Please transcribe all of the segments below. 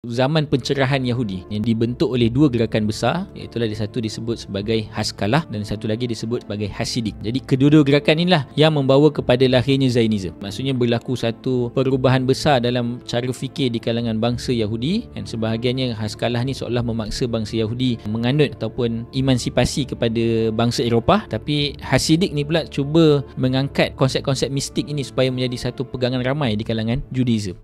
Zaman pencerahan Yahudi yang dibentuk oleh dua gerakan besar, iaitu satu disebut sebagai Haskalah dan satu lagi disebut sebagai Hasidik. Jadi kedua-dua gerakan inilah yang membawa kepada lahirnya Zionism. Maksudnya berlaku satu perubahan besar dalam cara fikir di kalangan bangsa Yahudi, dan sebahagiannya Haskalah ni seolah memaksa bangsa Yahudi menganut ataupun emansipasi kepada bangsa Eropah, tapi Hasidik ni pula cuba mengangkat konsep-konsep mistik ini supaya menjadi satu pegangan ramai di kalangan Judaism.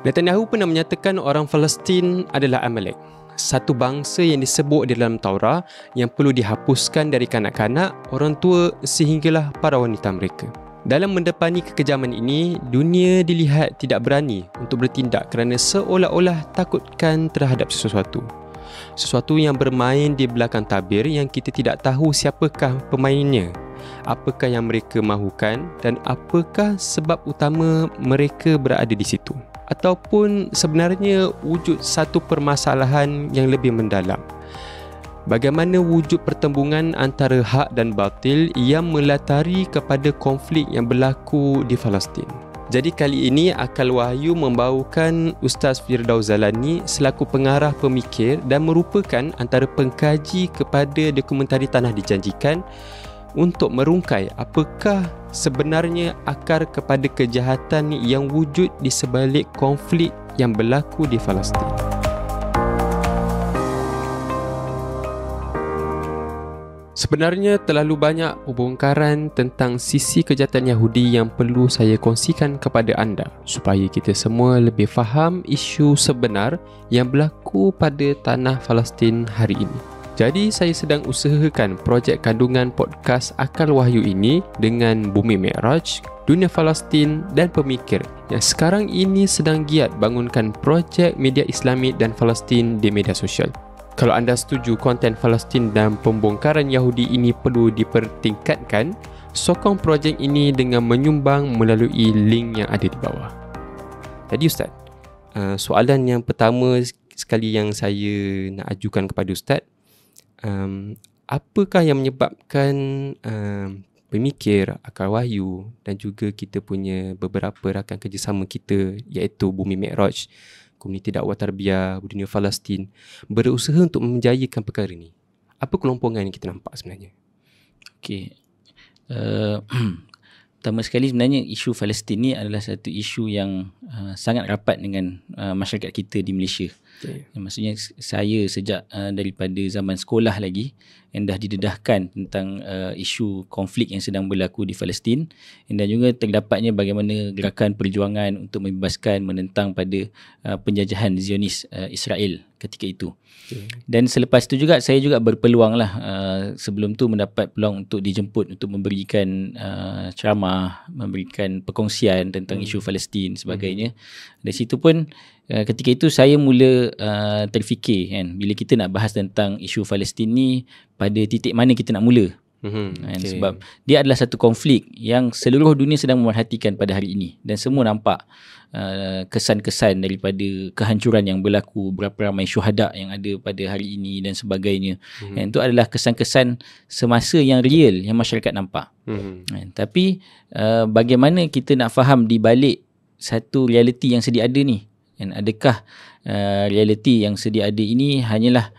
Netanyahu pernah menyatakan orang Palestin adalah Amalek, satu bangsa yang disebut di dalam Taurat yang perlu dihapuskan dari kanak-kanak, orang tua sehinggalah para wanita mereka. Dalam mendepani kekejaman ini, dunia dilihat tidak berani untuk bertindak kerana seolah-olah takutkan terhadap sesuatu. Sesuatu yang bermain di belakang tabir yang kita tidak tahu siapakah pemainnya, apakah yang mereka mahukan dan apakah sebab utama mereka berada di situ. Ataupun sebenarnya wujud satu permasalahan yang lebih mendalam. Bagaimana wujud pertembungan antara hak dan batil yang melatari kepada konflik yang berlaku di Palestin. Jadi kali ini Akal Wahyu membawakan Ustaz Firdaus Zalani selaku pengarah pemikir dan merupakan antara pengkaji kepada dokumentari Tanah Dijanjikan untuk merungkai apakah sebenarnya akar kepada kejahatan yang wujud di sebalik konflik yang berlaku di Palestin. Sebenarnya terlalu banyak pembongkaran tentang sisi kejahatan Yahudi yang perlu saya kongsikan kepada anda supaya kita semua lebih faham isu sebenar yang berlaku pada tanah Palestin hari ini. Jadi saya sedang usahakan projek kandungan podcast Akal Wahyu ini dengan Bumi Mi'raj, Dunia Palestin dan Pemikir yang sekarang ini sedang giat bangunkan projek media Islami dan Palestin di media sosial. Kalau anda setuju konten Palestin dan pembongkaran Yahudi ini perlu dipertingkatkan, sokong projek ini dengan menyumbang melalui link yang ada di bawah. Jadi Ustaz, soalan yang pertama sekali yang saya nak ajukan kepada Ustaz, apakah yang menyebabkan Pemikir, Akal Wahyu dan juga kita punya beberapa rakan kerjasama kita iaitu Bumi Mi'raj, Komuniti Dakwah Tarbiyah Dunia Palestin berusaha untuk menjayakan perkara ini? Apa kelompongan yang kita nampak sebenarnya? Okey. Pertama sekali sebenarnya isu Palestin ni adalah satu isu yang sangat rapat dengan masyarakat kita di Malaysia. Okay. Maksudnya saya sejak daripada zaman sekolah lagi yang dah didedahkan tentang isu konflik yang sedang berlaku di Palestin, dan juga terdapatnya bagaimana gerakan perjuangan untuk membebaskan, menentang pada penjajahan Zionis Israel ketika itu. Okay. Dan selepas itu juga saya juga berpeluang lah sebelum tu mendapat peluang untuk dijemput untuk memberikan ceramah, memberikan perkongsian tentang isu Palestin sebagainya. Dari situ pun ketika itu saya mula terfikir kan, bila kita nak bahas tentang isu Palestin ni, pada titik mana kita nak mula. Okay. Sebab dia adalah satu konflik yang seluruh dunia sedang memerhatikan pada hari ini, dan semua nampak kesan-kesan daripada kehancuran yang berlaku, berapa ramai syuhada yang ada pada hari ini dan sebagainya. Dan itu adalah kesan-kesan semasa yang real yang masyarakat nampak. Tapi bagaimana kita nak faham di balik satu realiti yang sedia ada ni, dan adakah realiti yang sedia ada ini hanyalah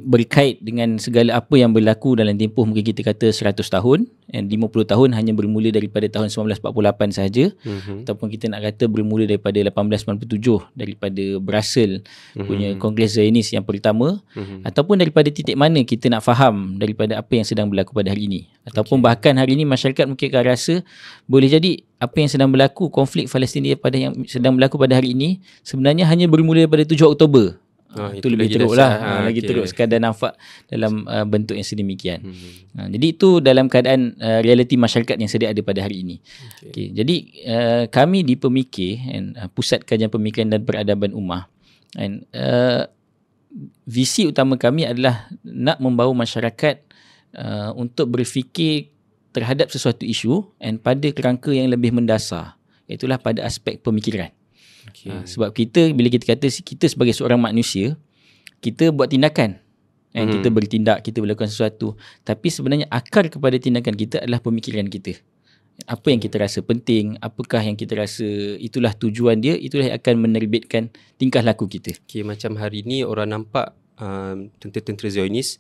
berkait dengan segala apa yang berlaku dalam tempoh mungkin kita kata 100 tahun, dan 50 tahun hanya bermula daripada tahun 1948 sahaja, ataupun kita nak kata bermula daripada 1897 daripada Brussels punya Kongres Zionis yang pertama, ataupun daripada titik mana kita nak faham daripada apa yang sedang berlaku pada hari ini, ataupun bahkan hari ini masyarakat mungkin akan rasa boleh jadi apa yang sedang berlaku, konflik Palestin yang sedang berlaku pada hari ini sebenarnya hanya bermula daripada 7 Oktober. Itu lebih teruk lah, lagi teruk sekadar nampak dalam bentuk yang sedemikian. Jadi itu dalam keadaan realiti masyarakat yang sedia ada pada hari ini. Okay. Jadi kami di Pemikir, Pusat Kajian Pemikiran dan Peradaban Ummah, visi utama kami adalah nak membawa masyarakat untuk berfikir terhadap sesuatu isu pada kerangka yang lebih mendasar, itulah pada aspek pemikiran. Okay. Sebab bila kita kata kita sebagai seorang manusia, kita buat tindakan, kita bertindak, kita melakukan sesuatu, tapi sebenarnya akar kepada tindakan kita adalah pemikiran kita. Apa yang kita rasa penting, apakah yang kita rasa itulah tujuan dia, itulah yang akan menerbitkan tingkah laku kita. Okay, macam hari ni orang nampak tentera-tentera Zionis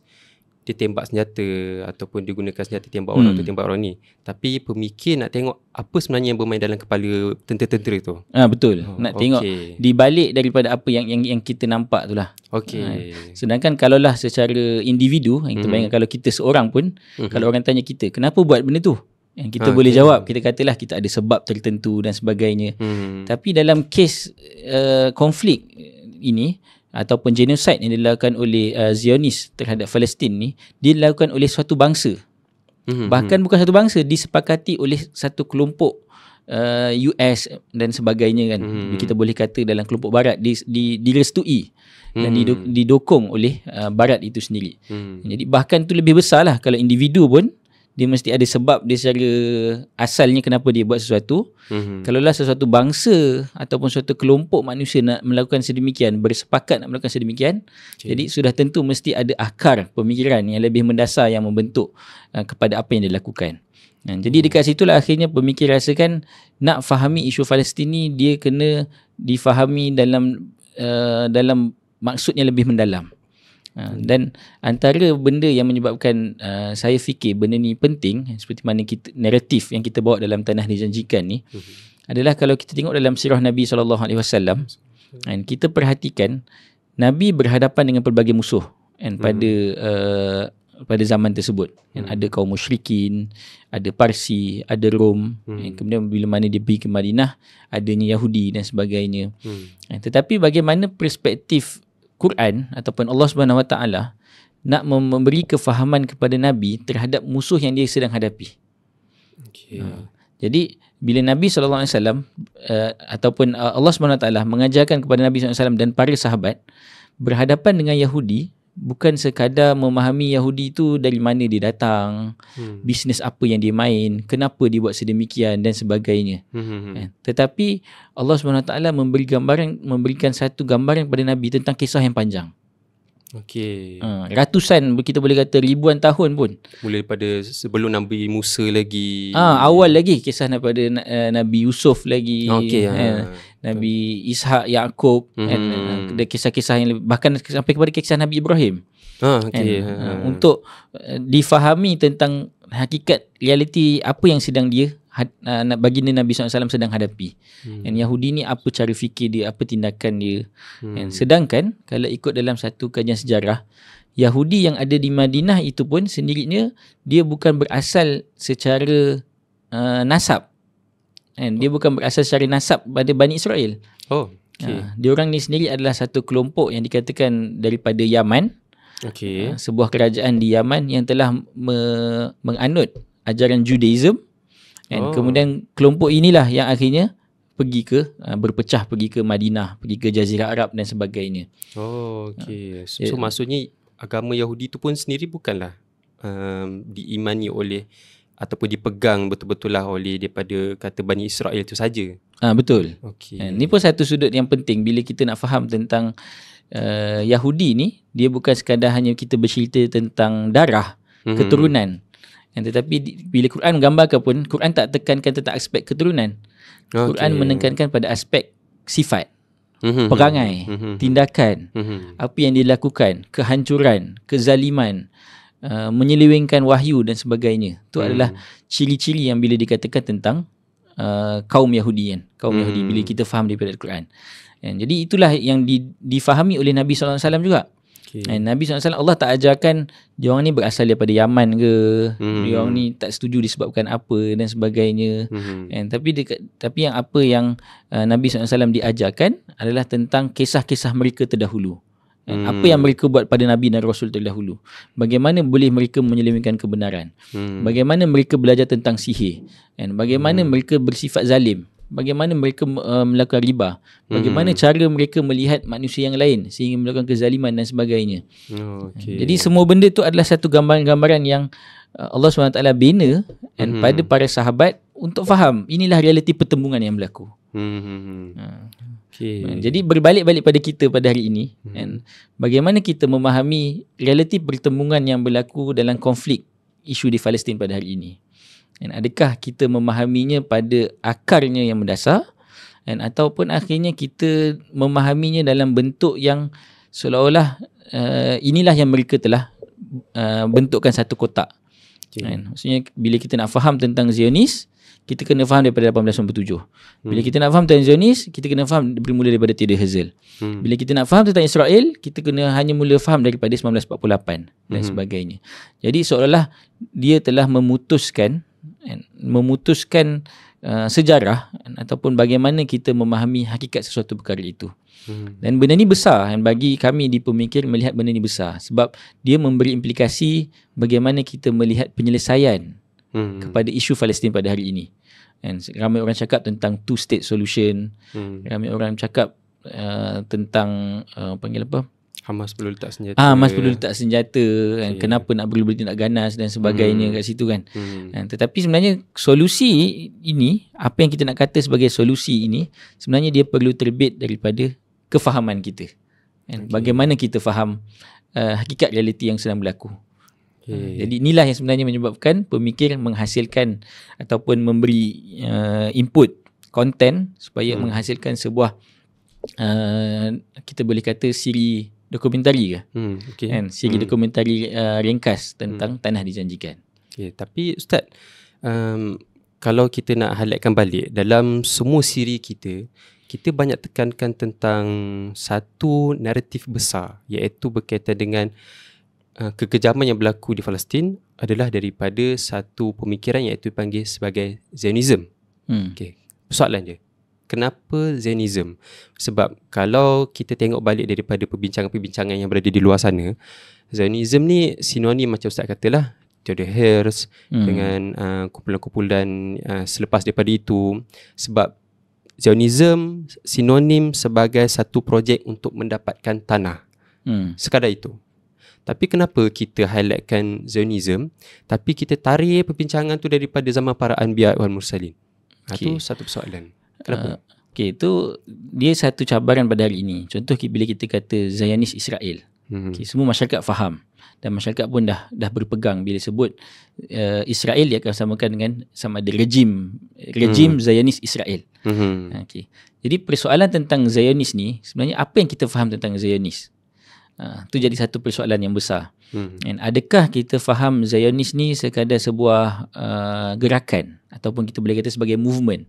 dia tembak senjata ataupun dia gunakan senjata tembak orang tu, tembak orang ni. Tapi pemikir nak tengok apa sebenarnya yang bermain dalam kepala tentera-tentera tu. Betul. Nak tengok dibalik daripada apa yang kita nampak tu lah. Okey. Sedangkan kalaulah secara individu, yang kita bayangkan kalau kita seorang pun, kalau orang tanya kita, kenapa buat benda tu? Yang kita boleh jawab, kita katalah kita ada sebab tertentu dan sebagainya. Tapi dalam kes konflik ini, ataupun genocide yang dilakukan oleh Zionis terhadap Palestin ni, dia dilakukan oleh suatu bangsa. Bahkan bukan satu bangsa, disepakati oleh satu kelompok US dan sebagainya kan. Kita boleh kata dalam kelompok barat direstui dan didukung oleh barat itu sendiri. Jadi bahkan tu lebih besar lah. Kalau individu pun dia mesti ada sebab dia secara asalnya kenapa dia buat sesuatu. Kalaulah sesuatu bangsa ataupun suatu kelompok manusia nak melakukan sedemikian, bersepakat nak melakukan sedemikian, jadi sudah tentu mesti ada akar pemikiran yang lebih mendasar yang membentuk kepada apa yang dia lakukan. Jadi dekat situlah akhirnya pemikir rasakan nak fahami isu Palestin ni, dia kena difahami dalam maksud yang lebih mendalam. Dan antara benda yang menyebabkan saya fikir benda ni penting, seperti mana naratif yang kita bawa dalam Tanah Dijanjikan ni, adalah kalau kita tengok dalam sirah Nabi SAW, kita perhatikan Nabi berhadapan dengan pelbagai musuh pada zaman tersebut. Ada kaum musyrikin, ada Parsi, ada Rom. Kemudian bila mana dia pergi ke Madinah, adanya Yahudi dan sebagainya. Tetapi bagaimana perspektif Quran ataupun Allah Subhanahu Wa Taala nak memberi kefahaman kepada Nabi terhadap musuh yang dia sedang hadapi. Jadi bila Nabi SAW ataupun Allah Subhanahu Wa Taala mengajarkan kepada Nabi SAW dan para sahabat berhadapan dengan Yahudi, bukan sekadar memahami Yahudi itu dari mana dia datang, bisnes apa yang dia main, kenapa dia buat sedemikian dan sebagainya. Tetapi Allah SWT memberikan satu gambaran kepada Nabi tentang kisah yang panjang. Ratusan, kita boleh kata ribuan tahun pun. Mulai daripada sebelum Nabi Musa lagi. Awal lagi kisah daripada Nabi Yusuf lagi. Nabi Ishak, Yaqub, ada kisah-kisah yang bahkan sampai kepada kisah Nabi Ibrahim. Untuk difahami tentang hakikat realiti apa yang sedang dia baginda Nabi SAW sedang hadapi. Dan Yahudi ni apa cara fikir dia, apa tindakan dia. Sedangkan kalau ikut dalam satu kajian sejarah, Yahudi yang ada di Madinah itu pun sendirinya dia bukan berasal secara nasab. Dia bukan berasal secara nasab pada Bani Israel. Diorang ni sendiri adalah satu kelompok yang dikatakan daripada Yaman. Sebuah kerajaan di Yaman yang telah menganut ajaran Judaism. Kemudian kelompok inilah yang akhirnya berpecah pergi ke Madinah, pergi ke Jazirah Arab dan sebagainya. So maksudnya agama Yahudi tu pun sendiri bukanlah diimani oleh ataupun dipegang betul-betul lah oleh daripada kata Bani Israel tu saja. Betul. Ni pun satu sudut yang penting bila kita nak faham tentang Yahudi ni. Dia bukan sekadar hanya kita bercerita tentang darah, keturunan. Tetapi bila Quran menggambarkan pun, Quran tak tekankan tentang aspek keturunan. Quran menekankan pada aspek sifat, perangai, tindakan, apa yang dilakukan, kehancuran, kezaliman, menyelewengkan wahyu dan sebagainya. Itu adalah ciri-ciri yang bila dikatakan tentang kaum Yahudi kan. Kaum Yahudi bila kita faham daripada Al-Quran. Jadi itulah yang difahami oleh Nabi SAW juga. Nabi SAW, Allah tak ajarkan diorang ni berasal daripada Yaman ke, diorang ni tak setuju disebabkan apa dan sebagainya. Tapi yang apa yang Nabi SAW diajarkan adalah tentang kisah-kisah mereka terdahulu. Apa yang mereka buat pada Nabi dan Rasul terdahulu. Bagaimana boleh mereka menyelewengkan kebenaran. Bagaimana mereka belajar tentang sihir. Bagaimana mereka bersifat zalim. Bagaimana mereka melakukan riba. Bagaimana cara mereka melihat manusia yang lain sehingga melakukan kezaliman dan sebagainya. Jadi semua benda tu adalah satu gambaran-gambaran yang Allah SWT bina pada para sahabat untuk faham inilah realiti pertembungan yang berlaku. Jadi berbalik-balik pada kita pada hari ini, bagaimana kita memahami realiti pertembungan yang berlaku dalam konflik isu di Palestin pada hari ini. Dan adakah kita memahaminya pada akarnya yang mendasar, dan ataupun akhirnya kita memahaminya dalam bentuk yang seolah-olah inilah yang mereka telah bentukkan satu kotak. Kan? Maksudnya bila kita nak faham tentang Zionis, kita kena faham daripada 1897. Bila kita nak faham tentang Zionis, kita kena faham bermula daripada Theodor Herzl. Bila kita nak faham tentang Israel, kita kena hanya mula faham daripada 1948 dan sebagainya. Jadi seolah-olah dia telah memutuskan sejarah ataupun bagaimana kita memahami hakikat sesuatu perkara itu. Dan benda ni besar, dan bagi kami di pemikir melihat benda ni besar sebab dia memberi implikasi bagaimana kita melihat penyelesaian kepada isu Palestin pada hari ini. And ramai orang cakap tentang two state solution, ramai orang cakap tentang panggil apa? Hamas perlu letak senjata. Hamas perlu letak senjata. Okay. Kenapa nak perlu bertindak ganas dan sebagainya kat situ kan. Tetapi sebenarnya solusi ini, apa yang kita nak kata sebagai solusi ini, sebenarnya dia perlu terbit daripada kefahaman kita. Okay. Bagaimana kita faham hakikat realiti yang sedang berlaku. Okay. Jadi inilah yang sebenarnya menyebabkan pemikir menghasilkan ataupun memberi input konten supaya menghasilkan sebuah kita boleh kata siri dokumentari ke? Okay. Kan? Siri dokumentari ringkas tentang Tanah Dijanjikan. Okay. Tapi Ustaz, kalau kita nak highlightkan balik dalam semua siri kita banyak tekankan tentang satu naratif besar, iaitu berkaitan dengan kekejaman yang berlaku di Palestin adalah daripada satu pemikiran iaitu dipanggil sebagai Zionism. Okay. Persoalan dia, kenapa Zionism? Sebab kalau kita tengok balik daripada perbincangan-perbincangan yang berada di luar sana, Zionism ni sinonim macam Ustaz katalah Theodor Herzl dengan kumpulan-kumpulan selepas daripada itu. Sebab Zionism sinonim sebagai satu projek untuk mendapatkan tanah. Sekadar itu. Tapi kenapa kita highlightkan Zionism tapi kita tarik perbincangan tu daripada zaman para Anbiya wal Mursalin? Itu satu persoalan. Kenapa? Itu dia satu cabaran pada hari ini. Contoh bila kita kata Zionis Israel. Semua masyarakat faham dan masyarakat pun dah berpegang bila sebut Israel, dia akan samakan dengan sama ada rejim Zionis Israel. Jadi persoalan tentang Zionis ni sebenarnya apa yang kita faham tentang Zionis? Tu jadi satu persoalan yang besar. And adakah kita faham Zionis ni sekadar sebuah gerakan ataupun kita boleh kata sebagai movement?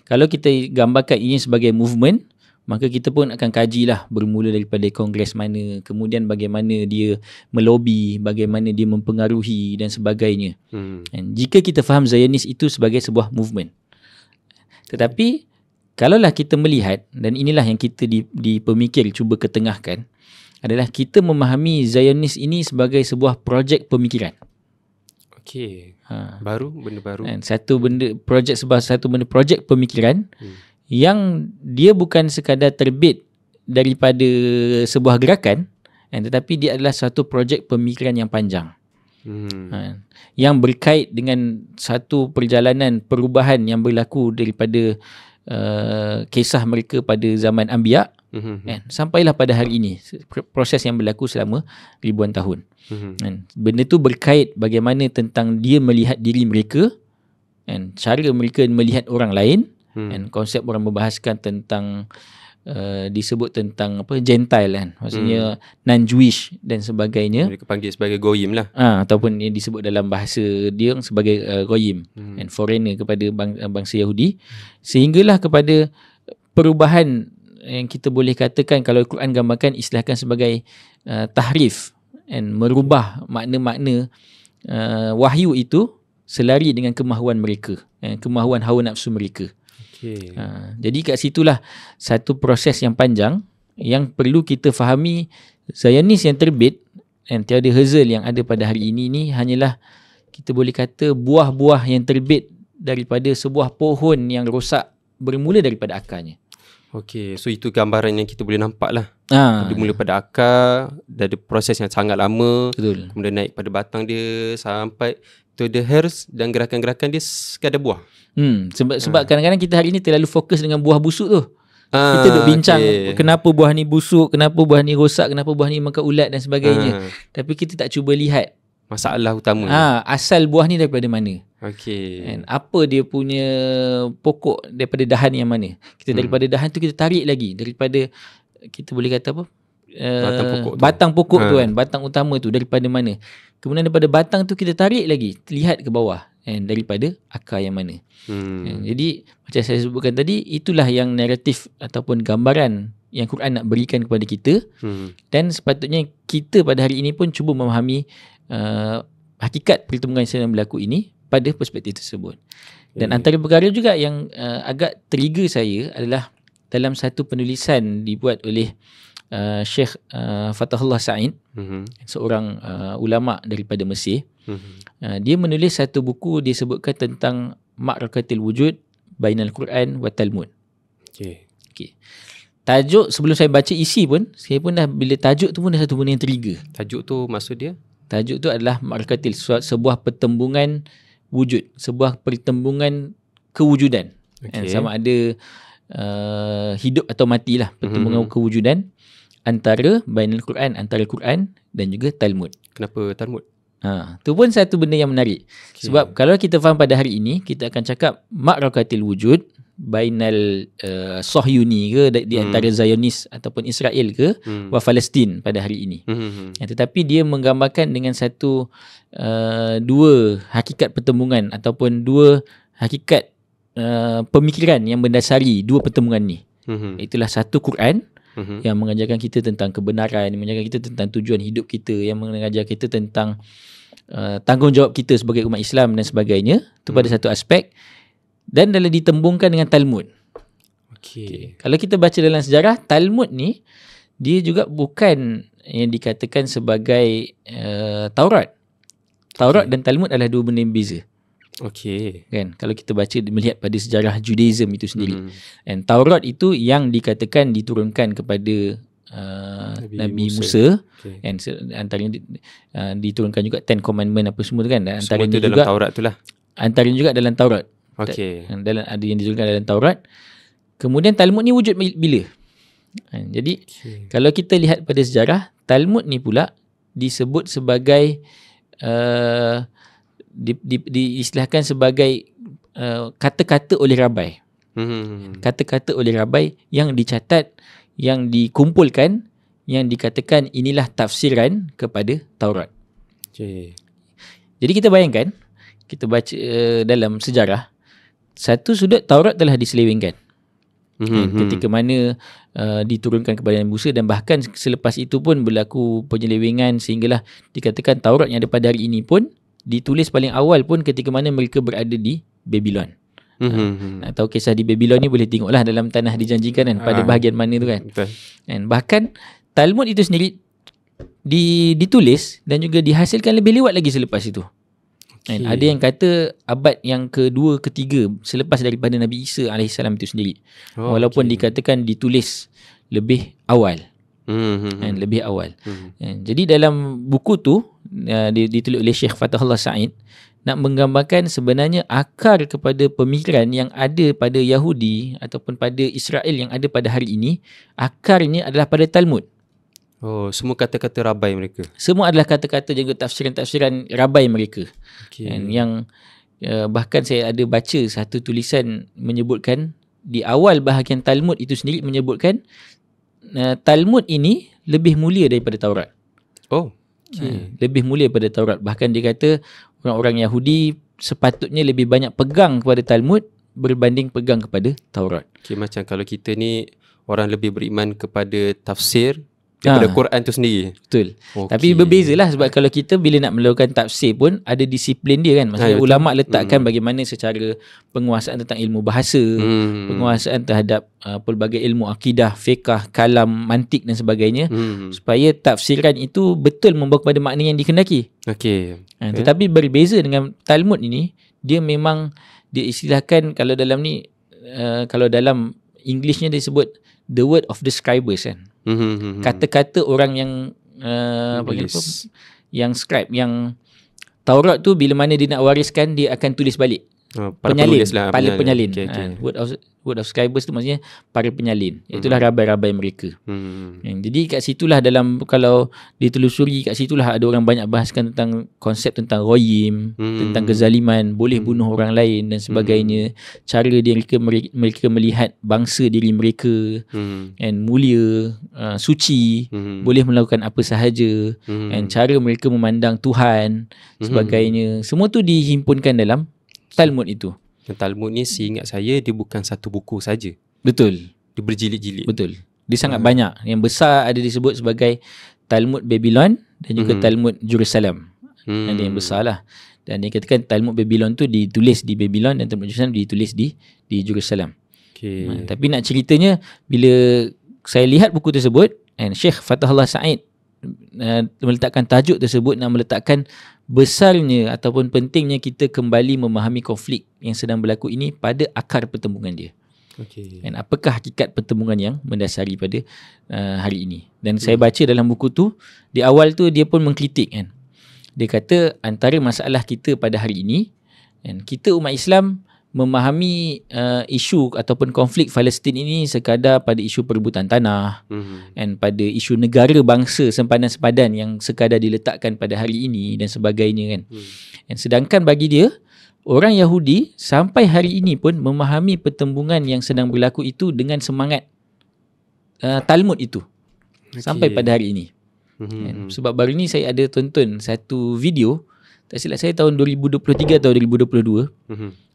Kalau kita gambarkan ini sebagai movement, maka kita pun akan kajilah bermula daripada kongres mana, kemudian bagaimana dia melobi, bagaimana dia mempengaruhi dan sebagainya. And jika kita faham Zionis itu sebagai sebuah movement. Tetapi kalaulah kita melihat, dan inilah yang kita di pemikir cuba ketengahkan, adalah kita memahami Zionis ini sebagai sebuah projek pemikiran. Benda baru. Satu benda projek pemikiran yang dia bukan sekadar terbit daripada sebuah gerakan, tetapi dia adalah satu projek pemikiran yang panjang. Yang berkait dengan satu perjalanan perubahan yang berlaku daripada kisah mereka pada zaman Anbiya sampailah pada hari ini, proses yang berlaku selama ribuan tahun. Benda tu berkait bagaimana tentang dia melihat diri mereka, cara mereka melihat orang lain, konsep orang membahaskan tentang disebut tentang apa, Gentile kan, maksudnya non-Jewish dan sebagainya. Mereka panggil sebagai goyim lah. Ataupun yang disebut dalam bahasa dia sebagai goyim, and foreigner kepada bangsa Yahudi, sehinggalah kepada perubahan yang kita boleh katakan kalau Al-Quran gambarkan, istilahkan sebagai tahrif, and merubah makna-makna wahyu itu selari dengan kemahuan mereka, kemahuan hawa nafsu mereka. Jadi kat situlah satu proses yang panjang yang perlu kita fahami. Zionis yang terbit dan Theodor Herzl yang ada pada hari ini ni hanyalah kita boleh kata buah-buah yang terbit daripada sebuah pohon yang rosak bermula daripada akarnya. So itu gambaran yang kita boleh nampak lah. Bermula pada akar, dari proses yang sangat lama. Betul. Kemudian naik pada batang dia sampai Theodor Herzl dan gerakan-gerakan dia sekadar buah. Sebab kadang-kadang kita hari ni terlalu fokus dengan buah busuk tu. Kita duk bincang kenapa buah ni busuk, kenapa buah ni rosak, kenapa buah ni makan ulat dan sebagainya. Tapi kita tak cuba lihat masalah utama. Asal buah ni daripada mana. Okey. Apa dia punya pokok daripada dahan yang mana. Kita daripada dahan tu kita tarik lagi. Daripada kita boleh kata apa? Batang pokok tu kan. Batang utama tu daripada mana. Kemudian daripada batang tu kita tarik lagi. Lihat ke bawah. Daripada akar yang mana. Jadi macam saya sebutkan tadi, itulah yang naratif ataupun gambaran yang Quran nak berikan kepada kita. Dan sepatutnya kita pada hari ini pun cuba memahami hakikat pertemuan yang berlaku ini pada perspektif tersebut. Dan antara perkara juga yang agak trigger saya adalah dalam satu penulisan dibuat oleh Syekh Fathullah Sa'id, seorang ulama daripada Mesir. Dia menulis satu buku, dia sebutkan tentang Ma'rakatil Wujud Bainal Quran wa Talmud. Okay. Tajuk, sebelum saya baca isi pun, saya pun dah, bila tajuk tu pun dah satu benda yang trigger. Tajuk tu maksud dia? Tajuk tu adalah Ma'rakatil, sebuah pertembungan wujud, sebuah pertembungan kewujudan. Sama ada hidup atau matilah, pertembungan kewujudan antara Bainal Quran, antara Quran dan juga Talmud. Kenapa Talmud? Tu pun satu benda yang menarik. Sebab kalau kita faham pada hari ini, kita akan cakap Ma'rakatil Wujud Bainal Sahyuni ke, di antara Zionis ataupun Israel ke, wa Palestin pada hari ini. Tetapi dia menggambarkan dengan satu dua hakikat pertembungan ataupun dua hakikat pemikiran yang mendasari dua pertembungan ni. Itulah satu Quran yang mengajarkan kita tentang kebenaran, yang mengajarkan kita tentang tujuan hidup kita, yang mengajar kita tentang tanggungjawab kita sebagai umat Islam dan sebagainya. Itu pada satu aspek. Dan dalam ditembungkan dengan Talmud. Okay. Kalau kita baca dalam sejarah, Talmud ni dia juga bukan yang dikatakan sebagai Taurat. Taurat dan Talmud adalah dua benda yang berbeza. Kan, kalau kita baca, melihat pada sejarah Judaism itu sendiri. Dan Taurat itu yang dikatakan diturunkan kepada Nabi Musa. Dan antaranya diturunkan juga Ten Commandment apa semua tu kan. Dan semua itu dalam juga Taurat tu lah. Antaranya juga dalam Taurat. Dalam, ada yang diturunkan dalam Taurat. Kemudian Talmud ni wujud bila? Jadi kalau kita lihat pada sejarah, Talmud ni pula disebut sebagai diistilahkan sebagai kata-kata oleh rabai. Kata-kata oleh rabai yang dicatat, yang dikumpulkan, yang dikatakan inilah tafsiran kepada Taurat. Jadi kita bayangkan, kita baca dalam sejarah, satu sudut Taurat telah diselewengkan. Ketika mana diturunkan kepada Nabi Musa, dan bahkan selepas itu pun berlaku penyelewengan sehinggalah dikatakan Taurat yang ada pada hari ini pun ditulis paling awal pun ketika mana mereka berada di Babylon. Nak tahu kisah di Babylon ni boleh tengoklah dalam Tanah Dijanjikan kan, pada bahagian mana tu kan. Dan bahkan Talmud itu sendiri ditulis dan juga dihasilkan lebih lewat lagi selepas itu. Ada yang kata abad yang kedua, ketiga selepas daripada Nabi Isa AS itu sendiri. Walaupun dikatakan ditulis lebih awal. Lebih awal. Jadi dalam buku tu ditulis oleh Syekh Fathullah Sa'id, nak menggambarkan sebenarnya akar kepada pemikiran yang ada pada Yahudi ataupun pada Israel yang ada pada hari ini, akarnya adalah pada Talmud. Semua kata-kata rabai mereka. Semua adalah kata-kata juga tafsiran-tafsiran rabai mereka. Dan yang bahkan saya ada baca satu tulisan menyebutkan di awal bahagian Talmud itu sendiri menyebutkan Talmud ini lebih mulia daripada Taurat. Lebih mulia daripada Taurat. Bahkan dia kata orang-orang Yahudi sepatutnya lebih banyak pegang kepada Talmud berbanding pegang kepada Taurat. Macam kalau kita ni orang lebih beriman kepada tafsir daripada Quran tu sendiri. Betul. Tapi berbezalah sebab kalau kita bila nak melakukan tafsir pun ada disiplin dia kan. Maksudnya ulama letakkan bagaimana secara penguasaan tentang ilmu bahasa, penguasaan terhadap pelbagai ilmu akidah, fiqh, kalam, mantik dan sebagainya, supaya tafsiran itu betul membawa kepada makna yang dikehendaki. Tetapi berbeza dengan Talmud ini, dia memang diistilahkan kalau dalam ni kalau dalam Englishnya disebut the word of the scribers kan. Kata-kata orang yang yang scribe, yang Taurat tu bila mana dia nak wariskan, dia akan tulis balik penyalin, penulis lah, para penyalin. Okay. Word of scribers tu maksudnya para penyalin. Itulah rabai-rabai mereka. Jadi kat situlah kalau ditelusuri, kat situlah ada orang banyak bahaskan tentang konsep tentang royim, tentang kezaliman, boleh bunuh orang lain dan sebagainya. Cara mereka melihat bangsa diri mereka and mulia, suci, boleh melakukan apa sahaja, and cara mereka memandang Tuhan, sebagainya. Semua tu dihimpunkan dalam Talmud itu. Talmud ni seingat saya dia bukan satu buku saja. Betul. Dia berjilid-jilid. Betul. Dia sangat banyak. Yang besar ada disebut sebagai Talmud Babylon dan juga Talmud Jerusalem. Ada yang besar lah. Dan dia katakan Talmud Babylon tu ditulis di Babylon dan Talmud Jerusalem ditulis di Jerusalem. Okay. Tapi nak ceritanya, bila saya lihat buku tersebut, and Syekh Fathullah Said meletakkan tajuk tersebut, nak meletakkan besarnya ataupun pentingnya kita kembali memahami konflik yang sedang berlaku ini pada akar pertembungan dia. Okay. Dan apakah hakikat pertembungan yang mendasari pada hari ini. Dan saya baca dalam buku tu, di awal tu dia pun mengkritik kan. Dia kata antara masalah kita pada hari ini, dan kita umat Islam memahami isu ataupun konflik Palestin ini sekadar pada isu perebutan tanah dan pada isu negara bangsa sempadan-sempadan yang sekadar diletakkan pada hari ini dan sebagainya kan. Dan sedangkan bagi dia, orang Yahudi sampai hari ini pun memahami pertembungan yang sedang berlaku itu dengan semangat Talmud itu sampai pada hari ini. Sebab baru ni saya ada tonton satu video, tak silap saya tahun 2023 atau 2022,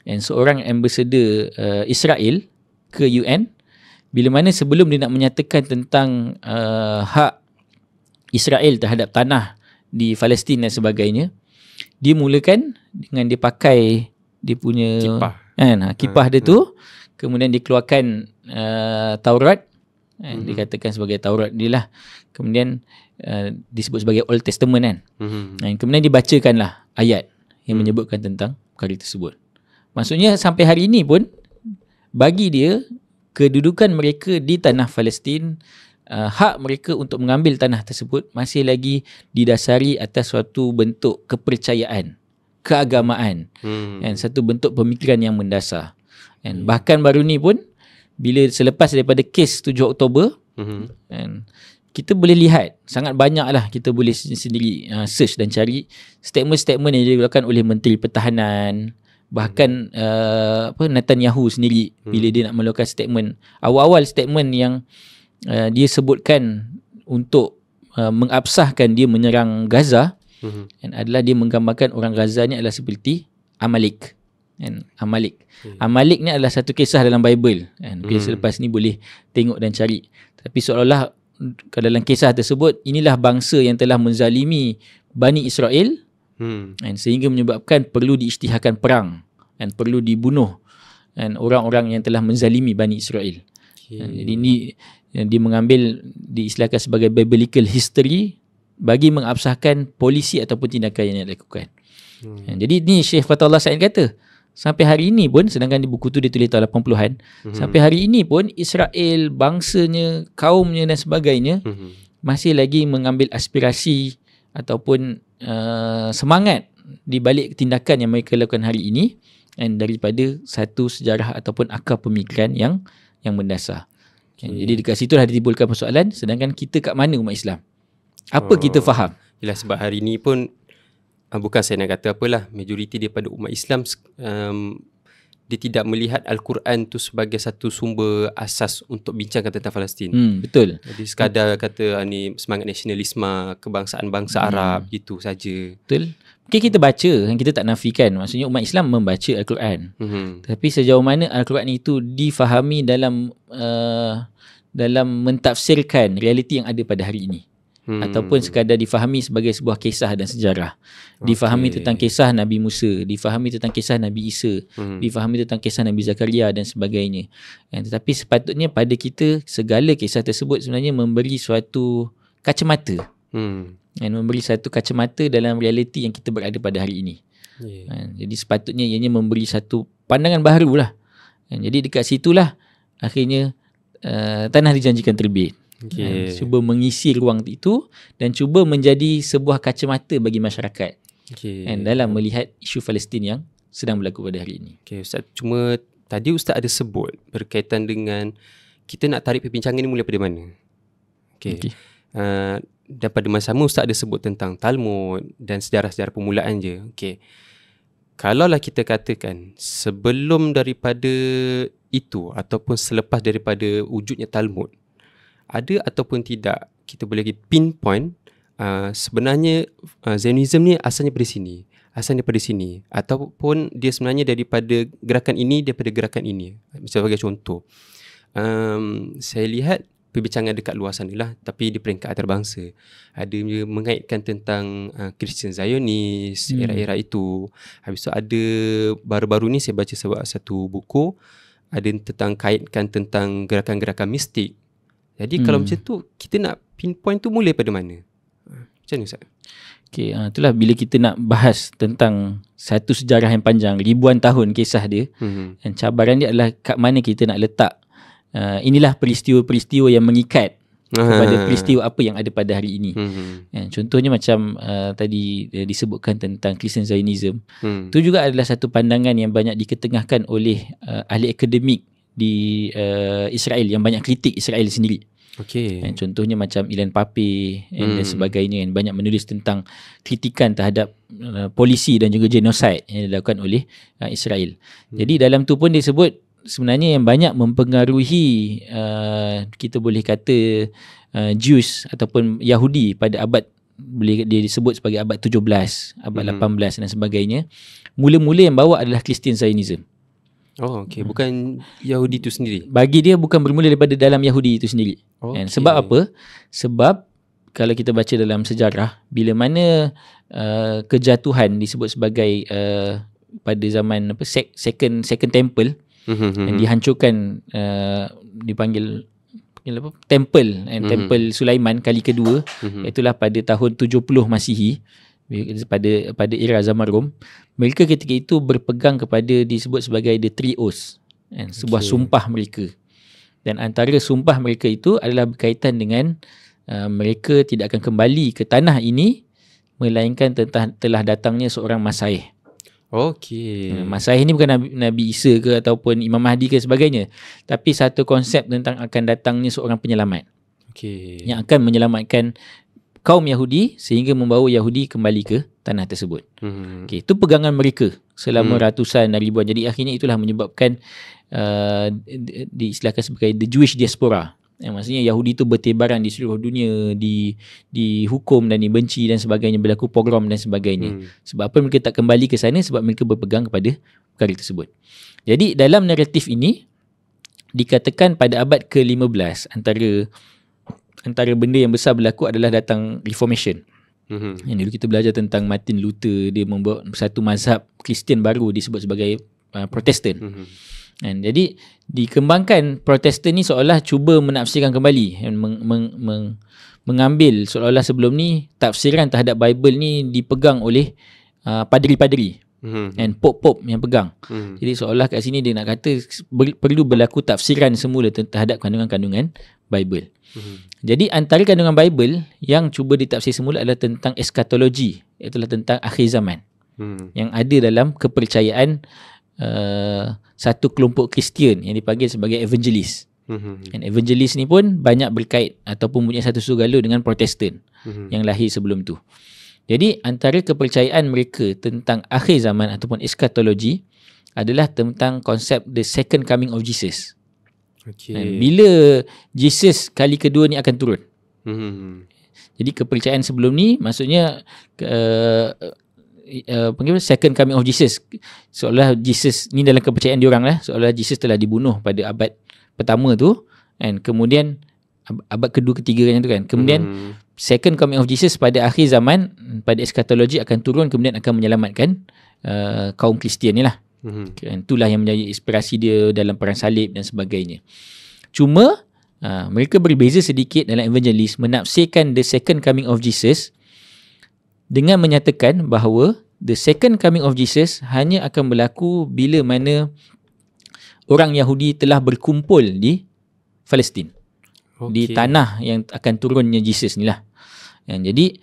and seorang ambassador Israel ke UN, bila mana sebelum dia nak menyatakan tentang hak Israel terhadap tanah di Palestin dan sebagainya, dia mulakan dengan dia pakai dia punya Kipah. kan, kipah dia tu, kemudian dikeluarkan Taurat, dikatakan sebagai Taurat dia lah, kemudian disebut sebagai Old Testament kan. Dan kemudian dibacakanlah ayat yang menyebutkan tentang perkara tersebut. Maksudnya sampai hari ini pun bagi dia, kedudukan mereka di tanah Palestin, hak mereka untuk mengambil tanah tersebut masih lagi didasari atas suatu bentuk kepercayaan, keagamaan, dan satu bentuk pemikiran yang mendasar. Dan bahkan baru ni pun, bila selepas daripada kes 7 Oktober, dan kita boleh lihat sangat banyak lah, kita boleh sendiri search dan cari statement-statement yang dikeluarkan oleh Menteri Pertahanan, bahkan Netanyahu sendiri bila dia nak melakukan statement, awal-awal statement yang dia sebutkan untuk mengabsahkan dia menyerang Gaza, adalah dia menggambarkan orang Gaza ni adalah seperti Amalek. Amalek ni adalah satu kisah dalam Bible. Selepas ni boleh tengok dan cari. Tapi seolah-olah dalam kisah tersebut, inilah bangsa yang telah menzalimi Bani Israel, sehingga menyebabkan perlu diisytiharkan perang dan perlu dibunuh dan orang-orang yang telah menzalimi Bani Israel. Jadi ini dia mengambil, diistilahkan sebagai biblical history bagi mengabsahkan polisi ataupun tindakan yang dilakukan. Jadi ni Syekh Fathullah Said kata, sampai hari ini pun, sedangkan di buku tu dia tulis tahun 80-an, sampai hari ini pun Israel, bangsanya, kaumnya dan sebagainya masih lagi mengambil aspirasi ataupun semangat di balik tindakan yang mereka lakukan hari ini, dan daripada satu sejarah ataupun akar pemikiran yang mendasar. Jadi dekat situ dah ditimbulkan persoalan, sedangkan kita kat mana umat Islam? Apa kita faham? Yelah, sebab hari ni pun bukan saya nak kata apalah, majoriti daripada umat Islam dia tidak melihat Al-Quran tu sebagai satu sumber asas untuk bincangkan tentang Palestin. Betul. Jadi sekadar kata ni semangat nasionalisme, kebangsaan bangsa Arab gitu saja. Betul. Mungkin kita baca, kita tak nafikan. Maksudnya umat Islam membaca Al-Quran. Tapi sejauh mana Al-Quran itu difahami dalam mentafsirkan realiti yang ada pada hari ini. Ataupun sekadar difahami sebagai sebuah kisah dan sejarah. Difahami tentang kisah Nabi Musa, difahami tentang kisah Nabi Isa, difahami tentang kisah Nabi Zakaria dan sebagainya. Tetapi sepatutnya pada kita, segala kisah tersebut sebenarnya memberi suatu kacamata, dan memberi satu kacamata dalam realiti yang kita berada pada hari ini. Jadi sepatutnya ianya memberi satu pandangan baru lah. Jadi dekat situlah akhirnya tanah dijanjikan terbit. Cuba mengisi ruang itu dan cuba menjadi sebuah kacamata bagi masyarakat dalam melihat isu Palestin yang sedang berlaku pada hari ini. Okay, Ustaz, cuma tadi Ustaz ada sebut berkaitan dengan kita nak tarik perbincangan ni mula pada mana. Okay. Dan pada masa sama Ustaz ada sebut tentang Talmud dan sejarah-sejarah permulaan je. Okay. Kalaulah kita katakan sebelum daripada itu ataupun selepas daripada wujudnya Talmud, ada ataupun tidak kita boleh pinpoint sebenarnya Zionism ni asalnya daripada sini ataupun dia sebenarnya daripada gerakan ini, daripada gerakan ini. Sebagai contoh, saya lihat perbincangan dekat luar sana lah, tapi di peringkat antarabangsa ada mengaitkan tentang Christian Zionis era-era itu. Habis tu ada baru-baru ni saya baca satu buku ada tentang kaitkan tentang gerakan-gerakan mistik. Jadi kalau macam tu kita nak pinpoint tu mulai pada mana? Macam mana Ustaz? Okay, itulah bila kita nak bahas tentang satu sejarah yang panjang, ribuan tahun kisah dia, dan cabaran dia adalah kat mana kita nak letak inilah peristiwa-peristiwa yang mengikat kepada peristiwa apa yang ada pada hari ini. Contohnya macam tadi disebutkan tentang Christian Zionism. Itu juga adalah satu pandangan yang banyak diketengahkan oleh ahli akademik di Israel yang banyak kritik Israel sendiri. Contohnya macam Ilan Pappé dan sebagainya yang banyak menulis tentang kritikan terhadap polisi dan juga genosid yang dilakukan oleh Israel. Jadi dalam tu pun disebut sebenarnya yang banyak mempengaruhi kita boleh kata Jews ataupun Yahudi pada abad, boleh dia disebut sebagai abad 17, abad 18 dan sebagainya. Mula-mula yang bawa adalah Christian Zionism. Bukan Yahudi itu sendiri. Bagi dia bukan bermula daripada dalam Yahudi itu sendiri. Sebab apa? Sebab kalau kita baca dalam sejarah, bila mana kejatuhan disebut sebagai pada zaman second temple, yang dihancurkan, dipanggil apa, temple temple Sulaiman kali kedua, itulah pada tahun 70 Masihi, pada era zaman Rom. Mereka ketika itu berpegang kepada disebut sebagai the three oaths, sebuah sumpah mereka, dan antara sumpah mereka itu adalah berkaitan dengan mereka tidak akan kembali ke tanah ini melainkan telah datangnya seorang Masiah. Masiah ini bukan Nabi Isa ke ataupun Imam Mahdi ke sebagainya, tapi satu konsep tentang akan datangnya seorang penyelamat yang akan menyelamatkan kaum Yahudi sehingga membawa Yahudi kembali ke tanah tersebut. Itu pegangan mereka selama ratusan dan ribuan. Jadi akhirnya itulah menyebabkan diistilahkan sebagai the Jewish diaspora. Maksudnya Yahudi itu bertebaran di seluruh dunia, dihukum dan dibenci dan sebagainya, berlaku pogrom dan sebagainya. Sebab apa mereka tak kembali ke sana? Sebab mereka berpegang kepada perkara tersebut. Jadi dalam naratif ini dikatakan pada abad ke-15 antara benda yang besar berlaku adalah datang Reformation. Yang dulu kita belajar tentang Martin Luther, dia membawa satu mazhab Kristian baru disebut sebagai Protestan. Jadi dikembangkan Protestan ni seolah cuba menafsirkan kembali, mengambil seolah-olah sebelum ni tafsiran terhadap Bible ni dipegang oleh padri-padri dan pop-pop yang pegang. Jadi seolah kat sini dia nak kata perlu berlaku tafsiran semula terhadap kandungan-kandungan Bible. Jadi antara kandungan Bible yang cuba ditafsir semula adalah tentang eskatologi, iaitu tentang akhir zaman, yang ada dalam kepercayaan satu kelompok Kristian yang dipanggil sebagai evangelis. Dan evangelis ni pun banyak berkait ataupun punya satu sugalo dengan Protestan yang lahir sebelum tu. Jadi antara kepercayaan mereka tentang akhir zaman ataupun eskatologi adalah tentang konsep the second coming of Jesus. Bila Jesus kali kedua ni akan turun. Jadi kepercayaan sebelum ni maksudnya second coming of Jesus, seolah Jesus ni dalam kepercayaan diorang lah, seolah Jesus telah dibunuh pada abad pertama tu, dan kemudian abad kedua ketiga kan tu kan, kemudian second coming of Jesus pada akhir zaman, pada eskatologi akan turun, kemudian akan menyelamatkan kaum Kristian ni lah. Itulah yang menjadi inspirasi dia dalam perang salib dan sebagainya. Cuma mereka berbeza sedikit dalam evangelis menafsirkan the second coming of Jesus dengan menyatakan bahawa the second coming of Jesus hanya akan berlaku bila mana orang Yahudi telah berkumpul di Palestin, di tanah yang akan turunnya Jesus ni lah. Jadi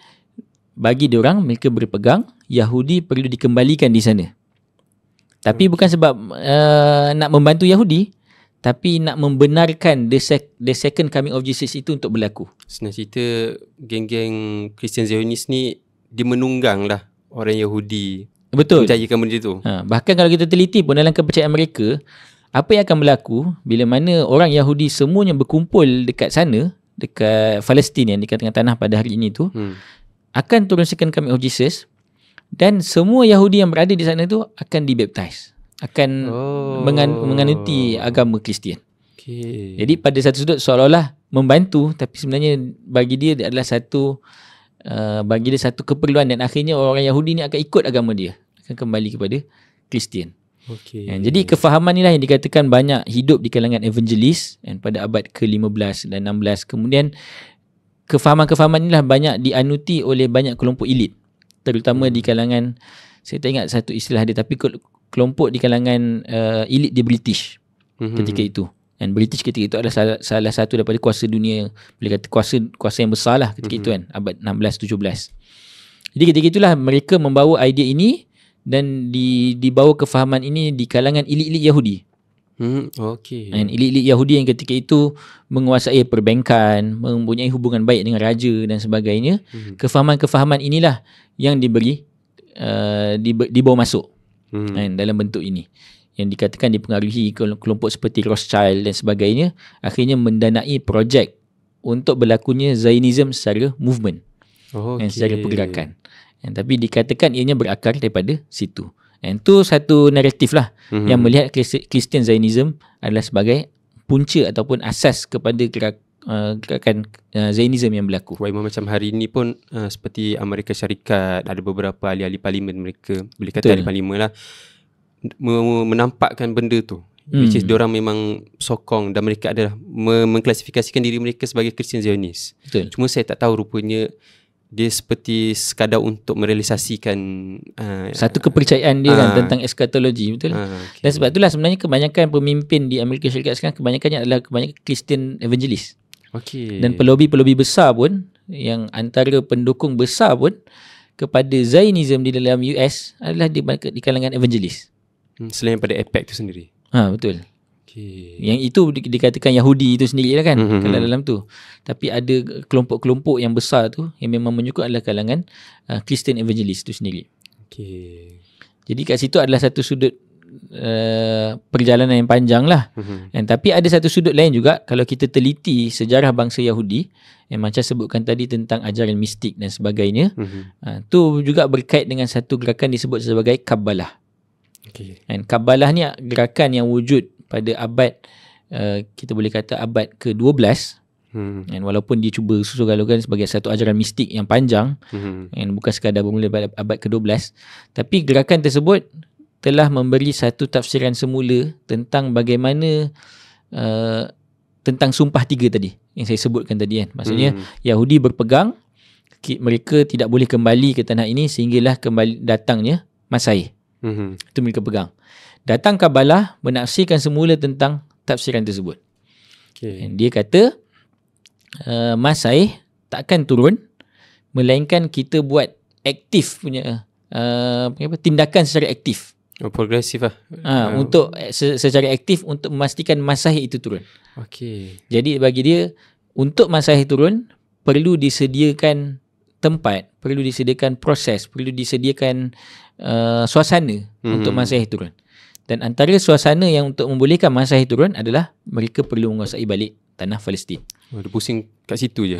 bagi diorang, mereka berpegang Yahudi perlu dikembalikan di sana. Tapi bukan sebab nak membantu Yahudi, tapi nak membenarkan the second coming of Jesus itu untuk berlaku. Senang cerita, geng-geng Kristian Zionis ni dia menunggang lah orang Yahudi Betul. percayakan benda tu. Bahkan kalau kita teliti pun dalam kepercayaan mereka, apa yang akan berlaku bila mana orang Yahudi semuanya berkumpul dekat sana, dekat Palestin yang dikatakan tanah pada hari ini tu, akan turun second coming of Jesus, dan semua Yahudi yang berada di sana tu akan dibaptize, akan menganuti agama Kristian. Jadi pada satu sudut seolah-olah membantu, tapi sebenarnya bagi dia adalah satu keperluan, dan akhirnya orang Yahudi ni akan ikut agama dia, akan kembali kepada Kristian. Jadi kefahaman inilah yang dikatakan banyak hidup di kalangan evangelis pada abad ke-15 dan 16. Kemudian kefahaman-kefahaman inilah banyak dianuti oleh banyak kelompok elit, terutama di kalangan, saya tak ingat satu istilah dia, tapi kelompok di kalangan elit di British ketika itu. Dan British ketika itu adalah salah satu daripada kuasa dunia, boleh kata kuasa yang besar lah ketika itu kan, abad 16-17. Jadi ketika itulah mereka membawa idea ini, dan dibawa kefahaman ini di kalangan elit-elit Yahudi. Dan elit-elit Yahudi yang ketika itu menguasai perbankan, mempunyai hubungan baik dengan raja dan sebagainya. Kefahaman-kefahaman inilah yang dibawa masuk dalam bentuk ini, yang dikatakan dipengaruhi kelompok seperti Rothschild dan sebagainya, akhirnya mendanai projek untuk berlakunya Zionism secara movement, secara pergerakan. Tapi dikatakan ianya berakar daripada situ. Itu satu naratif lah yang melihat Christian Zionism adalah sebagai punca ataupun asas kepada gerakan Zionism yang berlaku. Macam hari ini pun seperti Amerika Syarikat, ada beberapa ahli-ahli parlimen mereka, boleh kata ahli parlimen lah, menampakkan benda tu, which is diorang memang sokong, dan mereka adalah mengklasifikasikan diri mereka sebagai Christian Zionis. Cuma saya tak tahu, rupanya dia seperti sekadar untuk merealisasikan satu kepercayaan dia kan tentang eskatologi, betul. Dan sebab itulah sebenarnya kebanyakan pemimpin di Amerika Syarikat sekarang kebanyakannya adalah Christian evangelist. Dan pelobi-pelobi besar pun, yang antara pendukung besar pun kepada Zionism di dalam US adalah di kalangan evangelist. Selain pada AIPAC tu sendiri. Betul. Yang itu dikatakan Yahudi itu sendiri lah kan, kalau dalam tu. Tapi ada kelompok-kelompok yang besar tu yang memang menyokong adalah kalangan Christian evangelist tu sendiri. Jadi kat situ adalah satu sudut perjalanan yang panjang lah. Tapi ada satu sudut lain juga, kalau kita teliti sejarah bangsa Yahudi, yang macam sebutkan tadi tentang ajaran mistik dan sebagainya, tu juga berkait dengan satu gerakan disebut sebagai Kabbalah. Kabbalah ni gerakan yang wujud pada abad kita boleh kata abad ke-12, dan walaupun dia cuba susun-galaukan sebagai satu ajaran mistik yang panjang, yang bukan sekadar bermula pada abad ke-12, tapi gerakan tersebut telah memberi satu tafsiran semula tentang bagaimana tentang sumpah tiga tadi yang saya sebutkan tadi kan. Maksudnya Yahudi berpegang mereka tidak boleh kembali ke tanah ini sehinggalah kembali datangnya Masiah. Itu mereka pegang. Datang Kabbalah menafsirkan semula tentang tafsiran tersebut. Dia kata Masiah takkan turun melainkan kita buat aktif punya tindakan secara aktif. Progresif lah. Untuk secara aktif untuk memastikan Masiah itu turun. Jadi bagi dia, untuk Masiah turun perlu disediakan tempat, perlu disediakan proses, perlu disediakan suasana untuk Masiah turun. Dan antara suasana yang untuk membolehkan Masiah turun adalah mereka perlu menguasai balik tanah Palestin. Dia pusing kat situ je.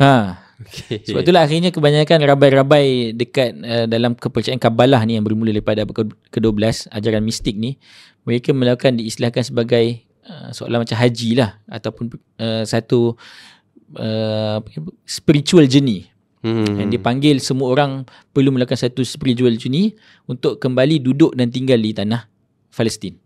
Sebab itulah akhirnya kebanyakan rabai-rabai dekat dalam kepercayaan Kabbalah ni yang bermula daripada abad ke-12, ajaran mistik ni, mereka melakukan diistilahkan sebagai seolah macam haji lah, ataupun satu spiritual journey. Yang dipanggil semua orang perlu melakukan satu spiritual journey untuk kembali duduk dan tinggal di tanah Palestin.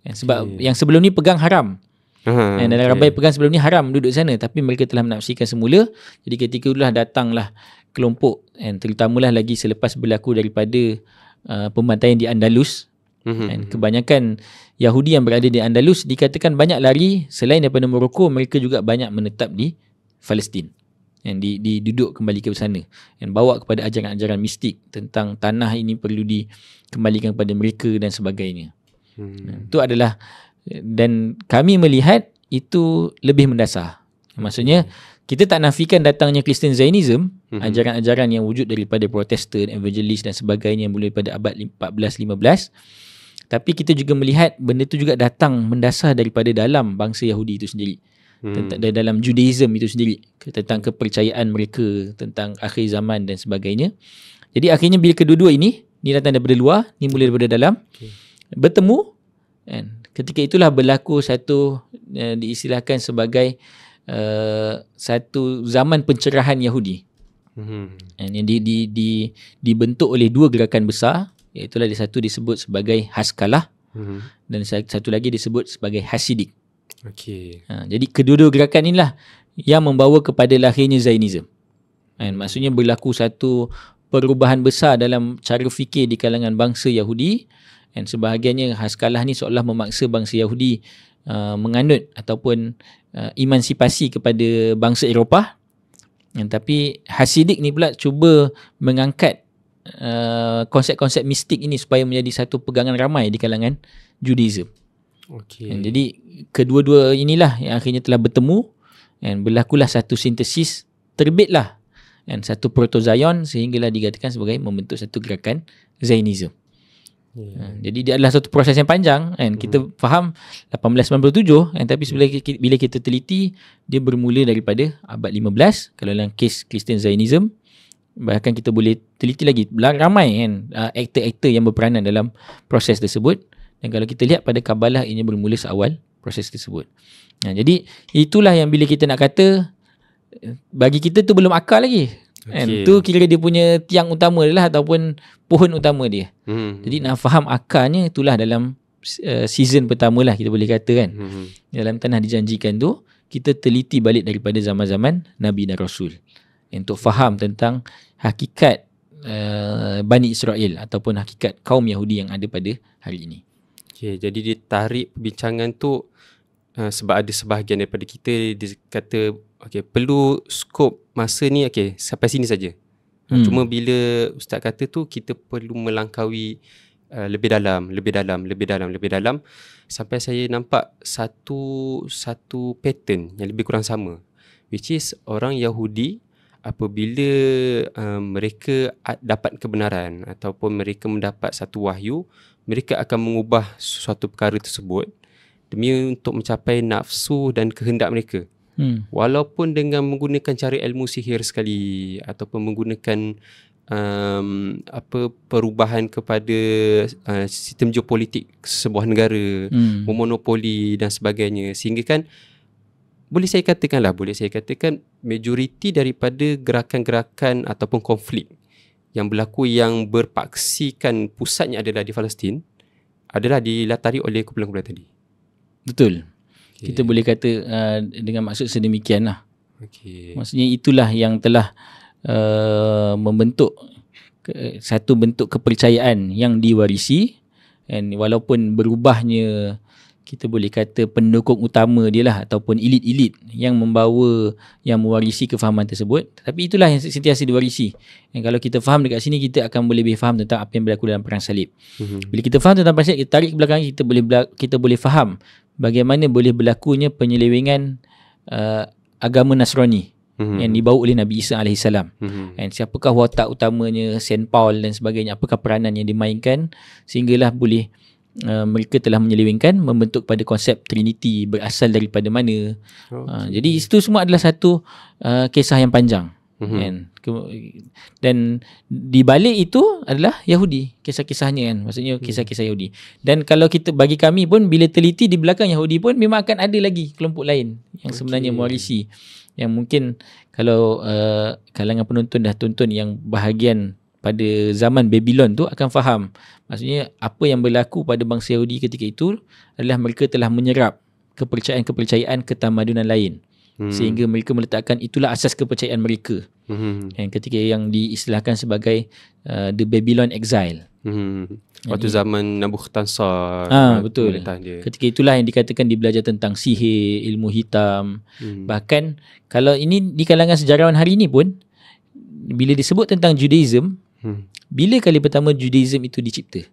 Sebab yang sebelum ni pegang haram. Dan rabai pegang sebelum ni haram duduk sana, tapi mereka telah menafsirkan semula. Jadi ketika itulah datanglah kelompok, terutamalah lagi selepas berlaku daripada pembantaian di Andalus. Dan kebanyakan Yahudi yang berada di Andalus dikatakan banyak lari selain daripada Morocco, mereka juga banyak menetap di Palestin. Yang diduduk kembali ke sana dan bawa kepada ajaran-ajaran mistik tentang tanah ini perlu dikembalikan kepada mereka dan sebagainya. Itu adalah, dan kami melihat itu lebih mendasar. Maksudnya kita tak nafikan datangnya Kristen Zionism, ajaran-ajaran yang wujud daripada Protestan, Evangelis dan sebagainya mulai pada abad 14-15. Tapi kita juga melihat benda itu juga datang mendasar daripada dalam bangsa Yahudi itu sendiri. Tentang dalam Judaism itu sendiri, tentang kepercayaan mereka tentang akhir zaman dan sebagainya. Jadi akhirnya bila kedua-dua ini datang daripada luar, ni mulai daripada dalam, bertemu, kan? Ketika itulah berlaku satu diistilahkan sebagai satu zaman pencerahan Yahudi. Yang dibentuk oleh dua gerakan besar, iaitu satu disebut sebagai Haskalah dan satu lagi disebut sebagai Hasidik. Jadi kedua-dua gerakan inilah yang membawa kepada lahirnya Zionism. Maksudnya berlaku satu perubahan besar dalam cara fikir di kalangan bangsa Yahudi, dan sebahagiannya Haskalah ni seolah memaksa bangsa Yahudi menganut ataupun emansipasi kepada bangsa Eropah. Tapi Hasidik ni pula cuba mengangkat konsep-konsep mistik ini supaya menjadi satu pegangan ramai di kalangan Judaism. Jadi kedua-dua inilah yang akhirnya telah bertemu dan berlakulah satu sintesis, terbitlah satu proto-Zion sehinggalah digatakan sebagai membentuk satu gerakan Zionism. Jadi dia adalah satu proses yang panjang, kan? Kita faham 1897, tapi bila kita teliti, dia bermula daripada abad 15 kalau dalam kes Kristen Zionism. Bahkan kita boleh teliti lagi ramai, kan, aktor-aktor yang berperanan dalam proses tersebut. Dan kalau kita lihat pada Kabalah, ianya bermula seawal proses tersebut. Jadi itulah yang bila kita nak kata, bagi kita tu belum akal lagi. Tu kira dia punya tiang utama dia lah, ataupun pohon utama dia. Jadi nak faham akarnya, itulah dalam season pertama lah kita boleh kata, kan. Dalam Tanah Dijanjikan tu, kita teliti balik daripada zaman-zaman Nabi dan Rasul untuk faham tentang hakikat Bani Israel ataupun hakikat kaum Yahudi yang ada pada hari ini. Jadi dia tarik perbincangan tu sebab ada sebahagian daripada kita dia kata perlu skop masa ni sampai sini saja. Cuma bila ustaz kata tu, kita perlu melangkaui lebih dalam sampai saya nampak satu pattern yang lebih kurang sama, which is orang Yahudi apabila mereka dapat kebenaran ataupun mereka mendapat satu wahyu, mereka akan mengubah suatu perkara tersebut demi untuk mencapai nafsu dan kehendak mereka. Walaupun dengan menggunakan cara ilmu sihir sekali ataupun menggunakan perubahan kepada sistem geopolitik sebuah negara, memonopoli dan sebagainya, sehingga kan boleh saya katakan majoriti daripada gerakan-gerakan ataupun konflik yang berlaku yang berpaksikan pusatnya adalah di Palestin adalah dilatari oleh kumpulan-kumpulan tadi. Betul. Kita boleh kata dengan maksud sedemikian lah. Maksudnya itulah yang telah membentuk satu bentuk kepercayaan yang diwarisi, dan walaupun berubahnya, kita boleh kata pendukung utama dia lah ataupun elit-elit yang mewarisi kefahaman tersebut, tapi itulah yang sentiasa diwarisi. Dan kalau kita faham dekat sini, kita akan boleh lebih faham tentang apa yang berlaku dalam Perang Salib. Bila kita faham tentang Perang Salib, kita tarik ke belakang, kita boleh faham bagaimana boleh berlakunya penyelewengan agama Nasrani yang dibawa oleh Nabi Isa AS. Dan siapakah watak utamanya, Saint Paul dan sebagainya, apakah peranan yang dimainkan sehinggalah boleh mereka telah menyelewengkan, membentuk pada konsep Trinity, berasal daripada mana. Jadi itu semua adalah satu kisah yang panjang. Dan di balik itu adalah Yahudi, kisah-kisahnya, kan. Maksudnya kisah-kisah Yahudi. Dan kalau kita, bagi kami pun, bila teliti di belakang Yahudi pun, memang akan ada lagi kelompok lain yang sebenarnya mewarisi, yang mungkin kalau kalangan penonton dah tonton yang bahagian pada zaman Babylon tu akan faham. Maksudnya apa yang berlaku pada bangsa Yahudi ketika itu adalah mereka telah menyerap kepercayaan-kepercayaan ketamadunan lain. Sehingga mereka meletakkan itulah asas kepercayaan mereka. Dan ketika yang diistilahkan sebagai the Babylon exile. Waktu zaman Nabukhtansar. Betul. Ketika itulah yang dikatakan dia belajar tentang sihir, ilmu hitam. Bahkan kalau ini di kalangan sejarawan hari ini pun, bila disebut tentang Judaism, bila kali pertama Judaism itu dicipta?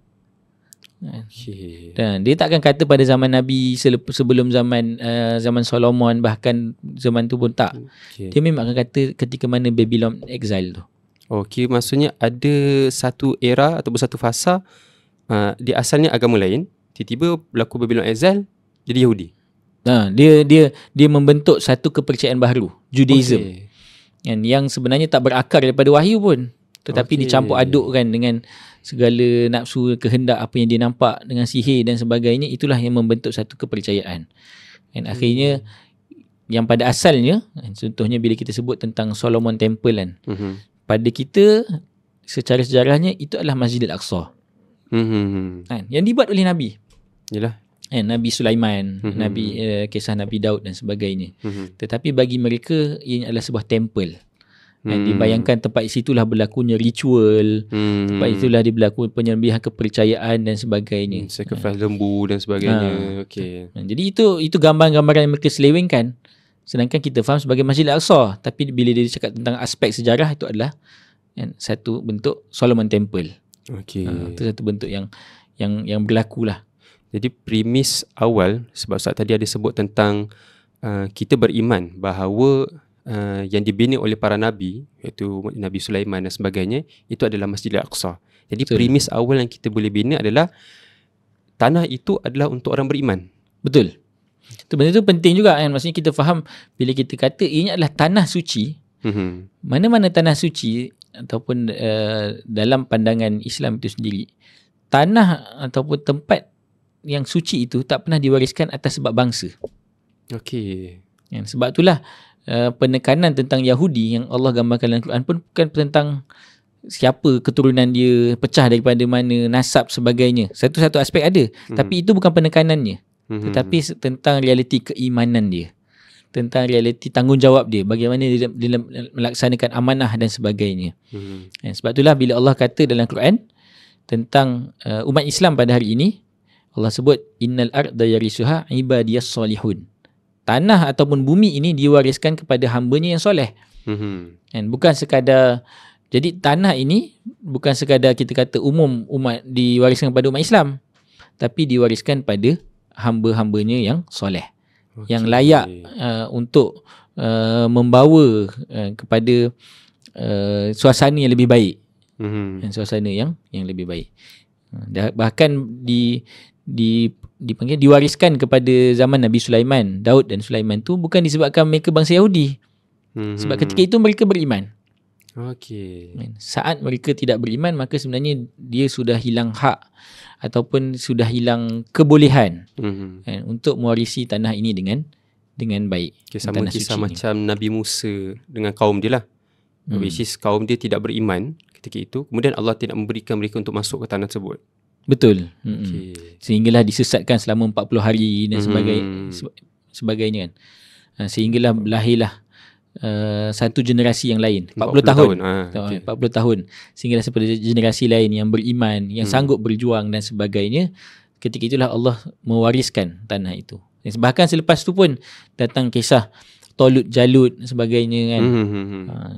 Okay. Dan dia takkan kata pada zaman Nabi sebelum zaman Solomon, bahkan zaman tu pun tak. Okay. Dia memang akan kata ketika mana Babylon exile tu. Okay, maksudnya ada satu era ataupun satu fasa dia asalnya agama lain, tiba-tiba berlaku Babylon exile, jadi Yahudi. Dia membentuk satu kepercayaan baru, Judaism. Okay. Yang sebenarnya tak berakar daripada wahyu pun, tetapi dicampur adukkan dengan segala nafsu, kehendak apa yang dia nampak dengan sihir dan sebagainya. Itulah yang membentuk satu kepercayaan. Dan akhirnya yang pada asalnya, contohnya bila kita sebut tentang Solomon Temple kan, pada kita secara sejarahnya itu adalah Masjid Al-Aqsa. Kan, yang dibuat oleh Nabi. Yalah. Nabi Sulaiman, kisah Nabi Daud dan sebagainya. Tetapi bagi mereka ini adalah sebuah temple. Dibayangkan tempat situlah berlakunya ritual, tempat itulah berlaku penyembahan kepercayaan dan sebagainya. Sacrifice lembu dan sebagainya. Okay. Jadi itu gambar-gambaran yang mereka selewengkan. Sedangkan kita faham sebagai Masjid Al-Aqsa. Tapi bila dia cakap tentang aspek sejarah, itu adalah satu bentuk Solomon Temple. Okay. Itu satu bentuk yang berlaku lah. Jadi premis awal, sebab saat tadi ada sebut tentang kita beriman bahawa yang dibina oleh para Nabi, iaitu Nabi Sulaiman dan sebagainya, itu adalah Masjid Al-Aqsa. Jadi premis awal yang kita boleh bina adalah tanah itu adalah untuk orang beriman. Betul. Itu benda tu penting juga kan. Maksudnya kita faham bila kita kata ini adalah tanah suci. Mana-mana tanah suci ataupun dalam pandangan Islam itu sendiri, tanah ataupun tempat yang suci itu tak pernah diwariskan atas sebab bangsa. Okey. Sebab itulah penekanan tentang Yahudi yang Allah gambarkan dalam Quran pun bukan tentang siapa keturunan dia, pecah daripada mana, nasab sebagainya. Satu-satu aspek ada, tapi itu bukan penekanannya. Tetapi tentang realiti keimanan dia, tentang realiti tanggungjawab dia, bagaimana dia melaksanakan amanah dan sebagainya. Sebab itulah bila Allah kata dalam Quran tentang umat Islam pada hari ini, Allah sebut innal arda yarisuha ibadiyas solihun. Tanah ataupun bumi ini diwariskan kepada hamba-Nya yang soleh. And bukan sekadar, jadi tanah ini bukan sekadar kita kata umum umat diwariskan kepada umat Islam, tapi diwariskan pada hamba-hamba-Nya yang soleh, yang layak untuk membawa kepada suasana yang lebih baik, suasana yang lebih baik. Bahkan dipanggil diwariskan kepada zaman Nabi Sulaiman, Daud dan Sulaiman tu bukan disebabkan mereka bangsa Yahudi. Sebab ketika itu mereka beriman. Okey. Saat mereka tidak beriman, maka sebenarnya dia sudah hilang hak ataupun sudah hilang kebolehan untuk mewarisi tanah ini dengan baik. Sama kisah macam Nabi Musa dengan kaum dia lah. Which is kaum dia tidak beriman ketika itu, kemudian Allah tidak memberikan mereka untuk masuk ke tanah tersebut. Betul. Sehinggalah disesatkan selama 40 hari dan sebagainya kan. Sehinggalah lahirlah satu generasi yang lain, 40 tahun. 40 tahun. Sehinggalah seperti generasi lain yang beriman, yang sanggup berjuang dan sebagainya. Ketika itulah Allah mewariskan tanah itu. Bahkan selepas tu pun datang kisah Tolut Jalut dan sebagainya kan.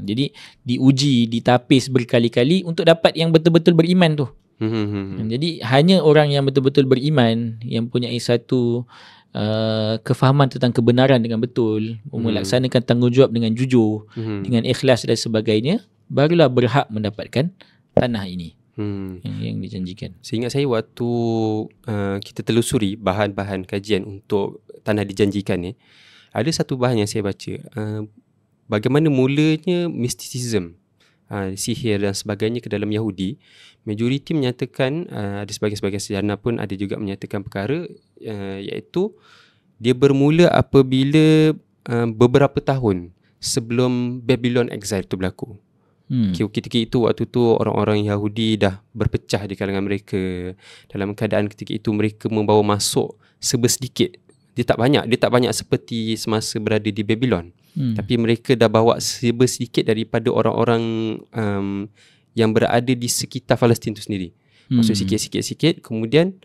Jadi diuji, ditapis berkali-kali untuk dapat yang betul-betul beriman tu. Jadi hanya orang yang betul-betul beriman, yang punya satu kefahaman tentang kebenaran dengan betul, melaksanakan tanggungjawab dengan jujur, dengan ikhlas dan sebagainya, barulah berhak mendapatkan tanah ini yang dijanjikan. Seingat saya waktu kita telusuri bahan-bahan kajian untuk tanah dijanjikan ni, ada satu bahan yang saya baca, bagaimana mulanya mysticism, sihir dan sebagainya ke dalam Yahudi. Majoriti menyatakan, ada sebahagian sejarah pun ada juga menyatakan perkara, iaitu dia bermula apabila beberapa tahun sebelum Babylon exile tu berlaku. Ketika itu, waktu tu orang-orang Yahudi dah berpecah di kalangan mereka. Dalam keadaan ketika itu mereka membawa masuk sebersedikit. Dia tak banyak seperti semasa berada di Babylon. Tapi mereka dah bawa sebersedikit daripada orang-orang yang berada di sekitar Palestin tu sendiri. Maksud sikit-sikit. Kemudian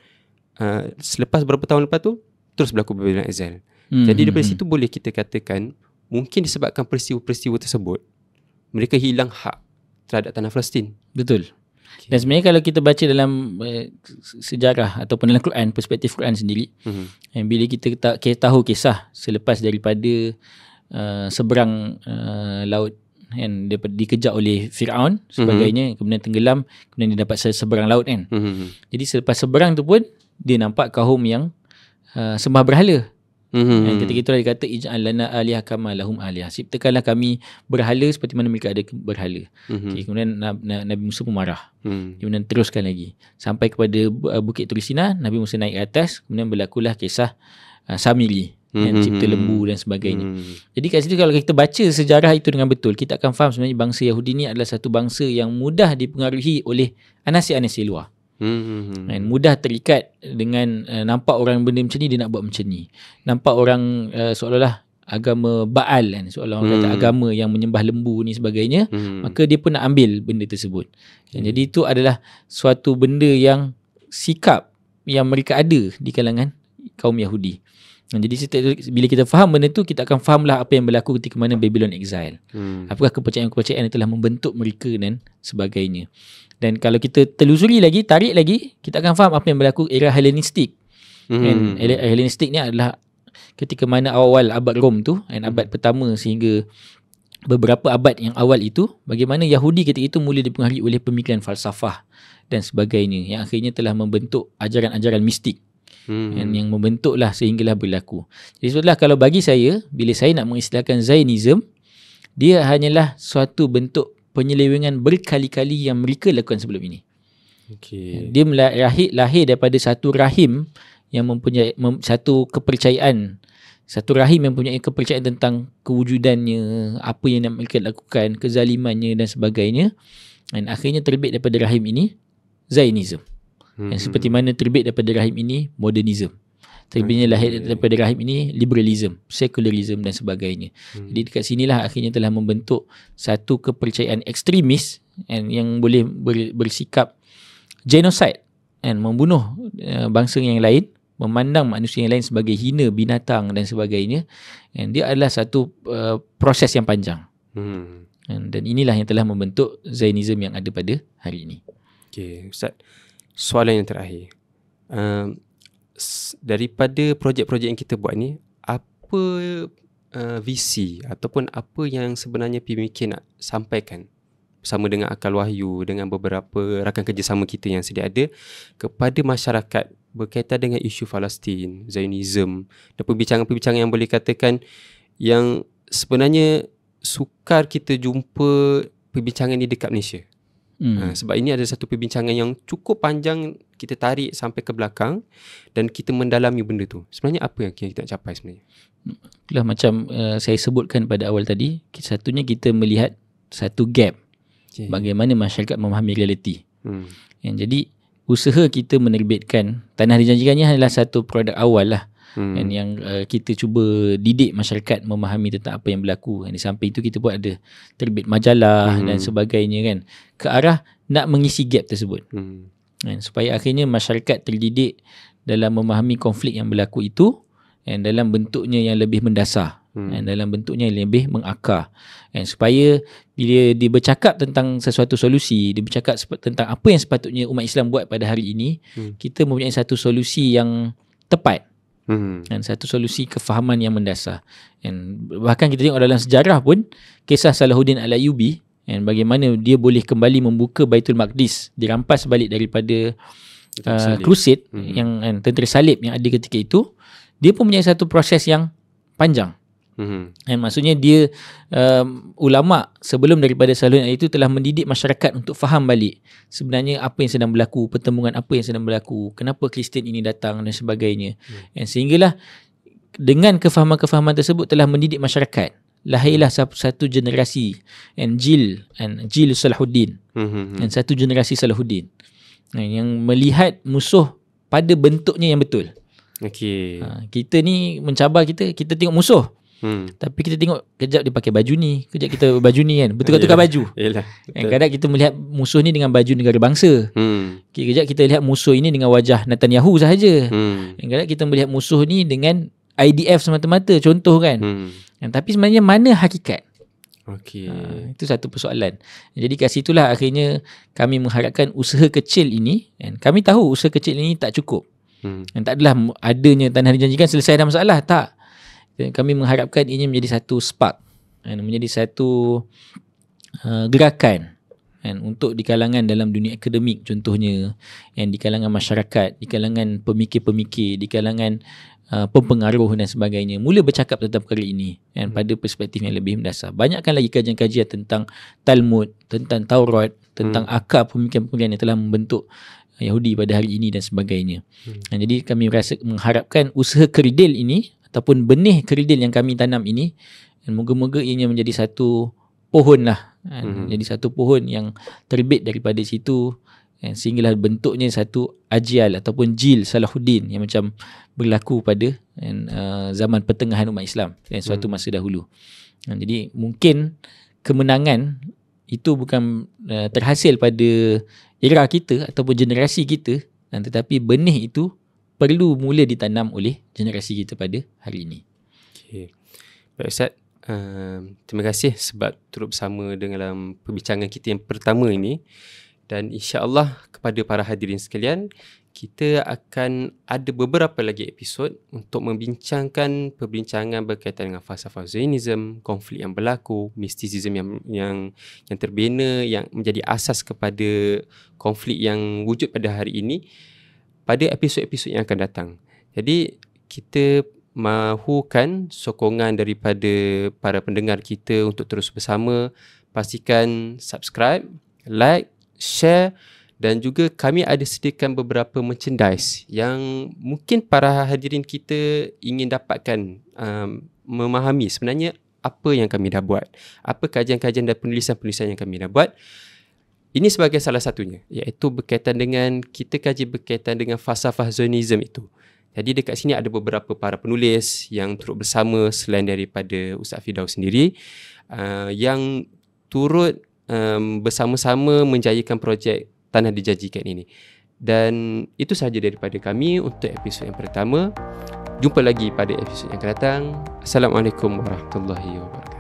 selepas beberapa tahun lepas tu terus berlaku Babylon exile. Jadi daripada situ boleh kita katakan mungkin disebabkan peristiwa-peristiwa tersebut, mereka hilang hak terhadap tanah Palestin. Betul. Dan sebenarnya kalau kita baca dalam sejarah ataupun dalam Quran, perspektif Quran sendiri, bila kita tahu kisah selepas daripada seberang laut, kan, dia dikejar oleh Firaun sebagainya, kemudian tenggelam, kemudian dia dapat seberang laut, kan. Jadi selepas seberang tu pun dia nampak kaum yang sembah berhala. Ketika itulah dia kata ij'al lana alihah kama lahum alihah, ciptakanlah kami berhala seperti mana mereka ada berhala. Kemudian Nabi Musa pun marah. Kemudian teruskan lagi sampai kepada Bukit Turisina. Nabi Musa naik ke atas, kemudian berlakulah kisah Samiri, cipta lembu dan sebagainya. Jadi kat situ kalau kita baca sejarah itu dengan betul, kita akan faham sebenarnya bangsa Yahudi ni adalah satu bangsa yang mudah dipengaruhi oleh anasir-anasir luar. Mudah terikat dengan nampak orang benda macam ni, dia nak buat macam ni. Nampak orang seolah-olah agama Baal, kan, seolah orang kata agama yang menyembah lembu ni sebagainya, maka dia pun nak ambil benda tersebut. Jadi itu adalah suatu benda yang sikap yang mereka ada di kalangan kaum Yahudi. Jadi bila kita faham benda tu, kita akan fahamlah apa yang berlaku ketika mana Babylon exile. Apakah kepercayaan-kepercayaan yang telah membentuk mereka dan sebagainya. Dan kalau kita telusuri lagi, tarik lagi, kita akan faham apa yang berlaku era Hellenistik. Dan era Hellenistik ni adalah ketika mana awal abad Rom tu, abad pertama sehingga beberapa abad yang awal itu, bagaimana Yahudi ketika itu mula dipengaruhi oleh pemikiran falsafah dan sebagainya, yang akhirnya telah membentuk ajaran-ajaran mistik. Yang membentuklah sehinggalah berlaku. Jadi sebablah kalau bagi saya, bila saya nak mengistilahkan Zionism, dia hanyalah suatu bentuk penyelewengan berkali-kali yang mereka lakukan sebelum ini. Dia lahir daripada satu rahim yang mempunyai satu kepercayaan, satu rahim yang mempunyai kepercayaan tentang kewujudannya, apa yang mereka lakukan, kezalimannya dan sebagainya. Dan akhirnya terbit daripada rahim ini Zionism. Yang seperti mana terbit daripada rahim ini modernism. Terbitnya lahir daripada rahim ini liberalism, secularism dan sebagainya. Jadi dekat sinilah akhirnya telah membentuk satu kepercayaan ekstremis yang boleh bersikap genocide, membunuh bangsa yang lain, memandang manusia yang lain sebagai hina, binatang dan sebagainya. Dia adalah satu proses yang panjang. Dan inilah yang telah membentuk Zionism yang ada pada hari ini. Okey, Ustaz. Soalan yang terakhir. Daripada projek-projek yang kita buat ni, apa visi ataupun apa yang sebenarnya PMK nak sampaikan bersama dengan Akal Wahyu, dengan beberapa rakan kerjasama kita yang sedia ada kepada masyarakat berkaitan dengan isu Palestin, Zionism dan perbincangan-perbincangan yang boleh katakan yang sebenarnya sukar kita jumpa perbincangan ni dekat Malaysia. Sebab ini ada satu perbincangan yang cukup panjang, kita tarik sampai ke belakang dan kita mendalami benda tu. Sebenarnya apa yang kita nak capai sebenarnya? Itulah macam saya sebutkan pada awal tadi, satunya kita melihat satu gap bagaimana masyarakat memahami realiti. Jadi usaha kita menerbitkan Tanah Dijanjikan ni adalah satu produk awal lah. Dan yang kita cuba didik masyarakat memahami tentang apa yang berlaku. Di samping itu kita pun ada terbit majalah dan sebagainya, kan, ke arah nak mengisi gap tersebut. Supaya akhirnya masyarakat terdidik dalam memahami konflik yang berlaku itu, dan dalam bentuknya yang lebih mendasar, dan dalam bentuknya yang lebih mengakar. Supaya bila dia bercakap tentang sesuatu solusi, dia bercakap tentang apa yang sepatutnya umat Islam buat pada hari ini, kita mempunyai satu solusi yang tepat. Dan satu solusi kefahaman yang mendasar. Dan bahkan kita tengok dalam sejarah pun kisah Salahuddin Al-Ayyubi, dan bagaimana dia boleh kembali membuka Baitul Maqdis, dirampas balik daripada Crusade, yang tentera salib yang ada ketika itu. Dia pun punya satu proses yang panjang. Dan maksudnya dia ulama sebelum daripada Salahuddin itu telah mendidik masyarakat untuk faham balik sebenarnya apa yang sedang berlaku, pertemuan apa yang sedang berlaku, kenapa Kristian ini datang dan sebagainya. Dan sehinggalah dengan kefahaman-kefahaman tersebut telah mendidik masyarakat. Lahirlah satu generasi Jil Salahuddin, dan satu generasi Salahuddin yang melihat musuh pada bentuknya yang betul. Kita ni mencabar, kita tengok musuh, tapi kita tengok kejap dia pakai baju ni, kejap kita baju ni, kan, bertukar-tukar baju. Kadang kita melihat musuh ni dengan baju negara bangsa, kejap kita lihat musuh ini dengan wajah Netanyahu sahaja, kadang kita melihat musuh ni dengan IDF semata-mata, contoh, kan. Tapi sebenarnya mana hakikat? Okey. Itu satu persoalan. Jadi kat situlah akhirnya kami mengharapkan usaha kecil ini, dan kami tahu usaha kecil ini tak cukup. Dan tak adalah adanya tanah dijanjikan selesai dah masalah, tak. Kami mengharapkan ini menjadi satu spark, menjadi satu gerakan untuk di kalangan dalam dunia akademik contohnya, di kalangan masyarakat, di kalangan pemikir-pemikir, di kalangan pempengaruh dan sebagainya, mula bercakap tentang perkara ini pada perspektif yang lebih mendasar. Banyakkan lagi kajian-kajian tentang Talmud, tentang Taurat, tentang akar pemikiran-pemikiran yang telah membentuk Yahudi pada hari ini dan sebagainya. Jadi kami mengharapkan usaha keridil ini ataupun benih keridil yang kami tanam ini, dan moga-moga ianya menjadi satu pohon lah, jadi satu pohon yang terbit daripada situ, sehinggalah bentuknya satu ajial ataupun jil Salahuddin yang macam berlaku pada zaman pertengahan umat Islam dan suatu masa dahulu. Jadi mungkin kemenangan itu bukan terhasil pada era kita ataupun generasi kita, tetapi benih itu perlu mula ditanam oleh generasi kita pada hari ini. Okay. Baik Ustaz, terima kasih sebab turut bersama dalam perbincangan kita yang pertama ini. Dan insya-Allah kepada para hadirin sekalian, kita akan ada beberapa lagi episod untuk membincangkan perbincangan berkaitan dengan falsafah Zionism, konflik yang berlaku, mistisism yang terbina, yang menjadi asas kepada konflik yang wujud pada hari ini pada episod-episod yang akan datang. Jadi kita mahukan sokongan daripada para pendengar kita untuk terus bersama. Pastikan subscribe, like, share, dan juga kami ada sediakan beberapa merchandise yang mungkin para hadirin kita ingin dapatkan, memahami sebenarnya apa yang kami dah buat, apa kajian-kajian dan penulisan-penulisan yang kami dah buat. Ini sebagai salah satunya, iaitu berkaitan dengan, kita kaji berkaitan dengan falsafah Zionism itu. Jadi dekat sini ada beberapa para penulis yang turut bersama selain daripada Ustaz Firdaus sendiri, yang turut bersama-sama menjayakan projek Tanah Dijanjikan ini. Dan itu sahaja daripada kami untuk episod yang pertama. Jumpa lagi pada episod yang akan datang. Assalamualaikum warahmatullahi wabarakatuh.